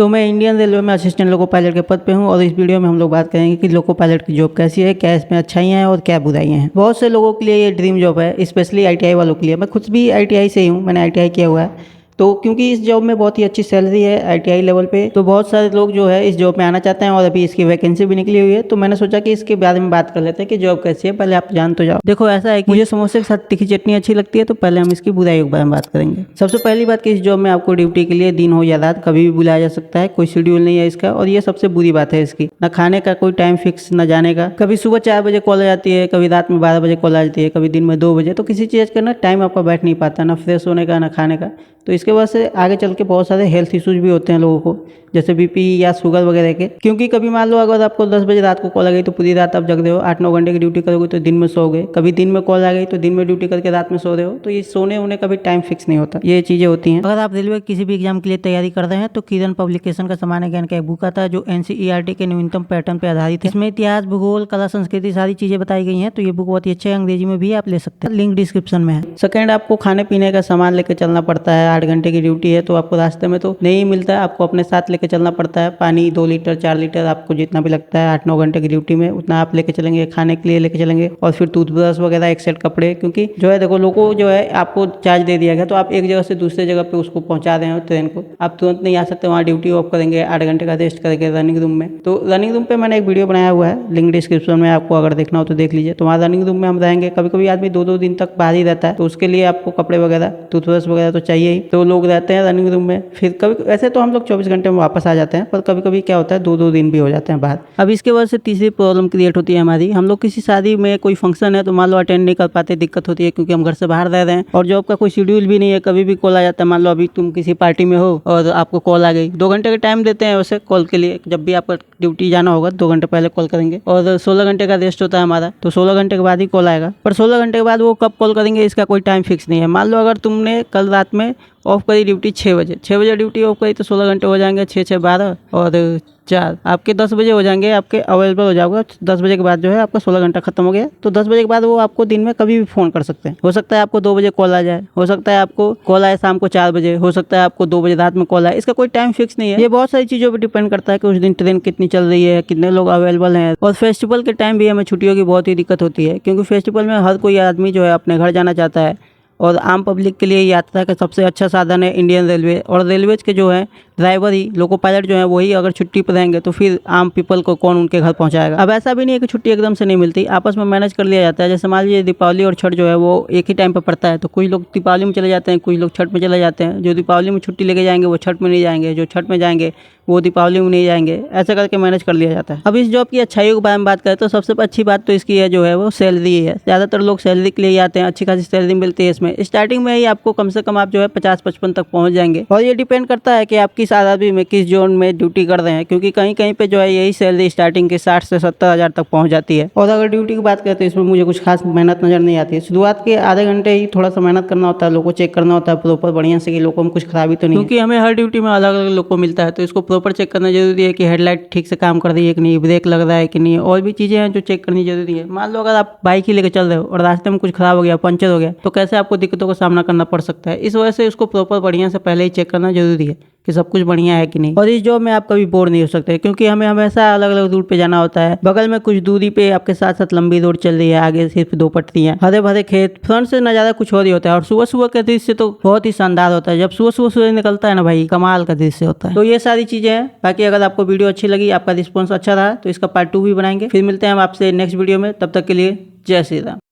तो मैं Indian railway में असिस्टेंट लोको पायलट के पद पे हूँ और इस वीडियो में हम लोग बात करेंगे कि लोको पायलट की जॉब कैसी है, क्या इसमें अच्छाइयाँ हैं और क्या बुराइयाँ हैं। बहुत से लोगों के लिए ये ड्रीम जॉब है, स्पेशली आईटीआई वालों के लिए। मैं खुद भी आईटीआई से ही हूँ, मैंने आईटीआई किया हुआ है। तो क्योंकि इस जॉब में बहुत ही अच्छी सैलरी है आईटीआई लेवल पे, तो बहुत सारे लोग जो है इस जॉब में आना चाहते हैं और अभी इसकी वैकेंसी भी निकली हुई है। तो मैंने सोचा कि इसके बारे में बात कर लेते हैं कि जॉब कैसी है। पहले आप जान तो जाओ। देखो, ऐसा है कि मुझे समोसे के साथ तीखी चटनी अच्छी लगती है, तो पहले हम इसकी बुराइयों के बारे में बात करेंगे। सबसे पहली बात कि इस जॉब में आपको ड्यूटी के लिए दिन हो या रात कभी भी बुलाया जा सकता है, कोई शेड्यूल नहीं है इसका। और ये सबसे बुरी बात है इसकी, ना खाने का कोई टाइम फिक्स, ना जाने का। कभी सुबह 4 बजे कॉल आ जाती है, कभी रात में 12 बजे कॉल आ जाती है, कभी दिन में 2 बजे। तो किसी चीज़ का ना टाइम आपका बैठ नहीं पाता, ना फ्रेश होने का, ना खाने का। तो इसके वजह से आगे चल के बहुत सारे हेल्थ इश्यूज भी होते हैं लोगों को, जैसे बीपी या शुगर वगैरह के। क्योंकि कभी मान लो अगर आपको 10 बजे रात को कॉल आ गई तो पूरी रात आप जग रहे हो, 8-9 घंटे की ड्यूटी करोगे तो दिन में सोओगे। कभी दिन में कॉल आ गई तो दिन में ड्यूटी करके रात में सो रहे हो। तो ये सोने होने का भी टाइम फिक्स नहीं होता, ये चीज़ें होती हैं। अगर आप रेलवे किसी भी एग्जाम के लिए तैयारी कर रहे हैं तो किरण पब्लिकेशन का सामान्य ज्ञान का एक बुक आता है जो एनसीईआरटी के न्यूनतम पैटर्न पर आधारित है। इसमें इतिहास, भूगोल, कला, संस्कृति सारी चीजें बताई गई हैं। तो ये बुक बहुत ही अच्छे है, अंग्रेजी में भी आप ले सकते हैं, लिंक डिस्क्रिप्शन में है। सेकंड, आपको खाने पीने का सामान लेकर चलना पड़ता है। 8 घंटे की ड्यूटी है तो आपको रास्ते में तो नहीं मिलता है, आपको अपने साथ लेके चलना पड़ता है। पानी 2 लीटर 4 लीटर आपको जितना भी लगता है 8-9 घंटे की ड्यूटी में, उतना आप लेके चलेंगे। खाने के लिए लेके चलेंगे और फिर टूथब्रश वगैरह, एक सेट कपड़े। क्योंकि जो है देखो, लोगों जो है आपको चार्ज दे दिया गया, तो आप एक जगह से दूसरे जगह पे उसको पहुंचा रहे हो ट्रेन को, आप तुरंत नहीं आ सकते। वहाँ ड्यूटी ऑफ करेंगे, 8 घंटे का रेस्ट करेंगे रनिंग रूम में। तो रनिंग रूम पे मैंने एक वीडियो बनाया हुआ है, लिंक डिस्क्रिप्शन में, आपको अगर देखना हो तो देख लीजिए। तो वहाँ रनिंग रूम में हम रहेंगे। कभी कभी आदमी 2-2 दिन तक बाहर ही रहता है, तो उसके लिए आपको कपड़े वगैरह, टूथब्रश वगैरह तो चाहिए ही। तो लोग रहते हैं रनिंग रूम में। फिर कभी वैसे तो हम लोग 24 घंटे में वापस आ जाते हैं, पर कभी कभी क्या होता है 2-2 दिन भी हो जाते हैं बाहर। अब इसके वजह से तीसरी प्रॉब्लम क्रिएट होती है हमारी। हम लोग किसी शादी में, कोई फंक्शन है तो मान लो अटेंड नहीं कर पाते, दिक्कत होती है क्योंकि हम घर से बाहर रह रहे हैं और जॉब का कोई शेड्यूल भी नहीं है, कभी भी कॉल आ जाता है। मान लो अभी तुम किसी पार्टी में हो और आपको कॉल आ गई, 2 घंटे का टाइम देते हैं वैसे कॉल के लिए। जब भी आपका ड्यूटी जाना होगा 2 घंटे पहले कॉल करेंगे और 16 घंटे का रेस्ट होता है हमारा, तो 16 घंटे के बाद ही कॉल आएगा। पर 16 घंटे के बाद वो कब कॉल करेंगे इसका कोई टाइम फिक्स नहीं है। मान लो अगर तुमने कल रात में ऑफ करी ड्यूटी 6 बजे, 6 बजे ड्यूटी ऑफ करी तो 16 घंटे हो जाएंगे, 6-6 12 और 4 आपके 10 बजे हो जाएंगे, आपके अवेलेबल हो जाओगे। 10 बजे के बाद जो है आपका 16 घंटा खत्म हो गया। तो 10 बजे के बाद वो आपको दिन में कभी भी फ़ोन कर सकते हैं। हो सकता है आपको 2 बजे कॉल आ जाए, हो सकता है आपको कॉल आए शाम को 4 बजे, हो सकता है आपको 2 बजे रात में कॉल आए। इसका कोई टाइम फिक्स नहीं है। ये बहुत सारी चीज़ों पर डिपेंड करता है कि उस दिन ट्रेन कितनी चल रही है, कितने लोग अवेलेबल हैं। और फेस्टिवल के टाइम भी हमें छुट्टियों की बहुत ही दिक्कत होती है, क्योंकि फेस्टिवल में हर कोई आदमी जो है अपने घर जाना चाहता है। और आम पब्लिक के लिए यात्रा का सबसे अच्छा साधन है इंडियन रेलवे। और रेलवेज के जो है ड्राइवर ही, लोको पायलट जो है वही अगर छुट्टी पर रहेंगे तो फिर आम पीपल को कौन उनके घर पहुंचाएगा। अब ऐसा भी नहीं है कि छुट्टी एकदम से नहीं मिलती, आपस में मैनेज कर लिया जाता है। जैसे मान लीजिए दीपावली और छठ जो है वो एक ही टाइम पर पड़ता है, तो कुछ लोग दीपावली में चले जाते हैं, कुछ लोग छठ में चले जाते हैं। जो दीपावली में छुट्टी लेके जाएंगे वो छठ में नहीं जाएंगे, जो छठ में जाएंगे वो दीपावली में नहीं जाएंगे। ऐसा करके मैनेज कर लिया जाता है। अब इस जॉब की अच्छाइयों के बारे में बात करें तो सबसे अच्छी बात तो इसकी है जो है वो सैलरी है। ज़्यादातर लोग सैलरी के लिए ही आते हैं, अच्छी खासी सैलरी मिलती है इसमें। स्टार्टिंग में ही आपको कम से कम आप जो है 50-55 तक पहुंच जाएंगे। और ये डिपेंड करता है कि आप किस आदमी में, किस जोन में ड्यूटी कर रहे हैं, क्योंकि कहीं कहीं पे जो है यही सैलरी स्टार्टिंग के 60 से 70 हज़ार तक पहुंच जाती है। और अगर ड्यूटी की बात करें तो इसमें मुझे कुछ खास मेहनत नजर नहीं आती है। शुरुआत के आधे घंटे ही थोड़ा सा मेहनत करना होता है, लोगों को चेक करना होता है प्रॉपर बढ़िया से कि लोगों में कुछ खराबी तो नहीं, क्योंकि हमें हर ड्यूटी में अलग अलग लोग को मिलता है। तो इसको प्रॉपर चेक करना जरूरी है कि हेडलाइट ठीक से काम कर रही है कि नहीं, ब्रेक लग रहा है कि नहीं, और भी चीज़ें हैं जो चेक करनी जरूरी है। मान लो अगर आप बाइक ही लेकर चल रहे हो और रास्ते में कुछ खराब हो गया, पंचर हो गया, तो कैसे आपको दिक्कतों का सामना करना पड़ सकता है। इस वजह से उसको प्रॉपर बढ़िया से पहले ही चेक करना जरूरी है कि सब कुछ बढ़िया है कि नहीं। और इस जॉब में आप कभी बोर नहीं हो सकते, क्योंकि हमें हमेशा अलग अलग रूट पे जाना होता है। बगल में कुछ दूरी पे आपके साथ साथ लंबी रोड चल रही है, आगे सिर्फ 2 पटरियां, हरे भरे खेत, फ्रंट से नज़ारा कुछ और ही होता है। और सुबह सुबह का दृश्य तो बहुत ही शानदार होता है। जब सुबह सुबह सूरज निकलता है ना भाई, कमाल का दृश्य होता है। तो ये सारी चीजें हैं। बाकी अगर आपको वीडियो अच्छी लगी, आपका रिस्पॉन्स अच्छा रहा, तो इसका पार्ट 2 भी बनाएंगे। फिर मिलते हैं हम आपसे नेक्स्ट वीडियो में। तब तक के लिए जय श्री राम।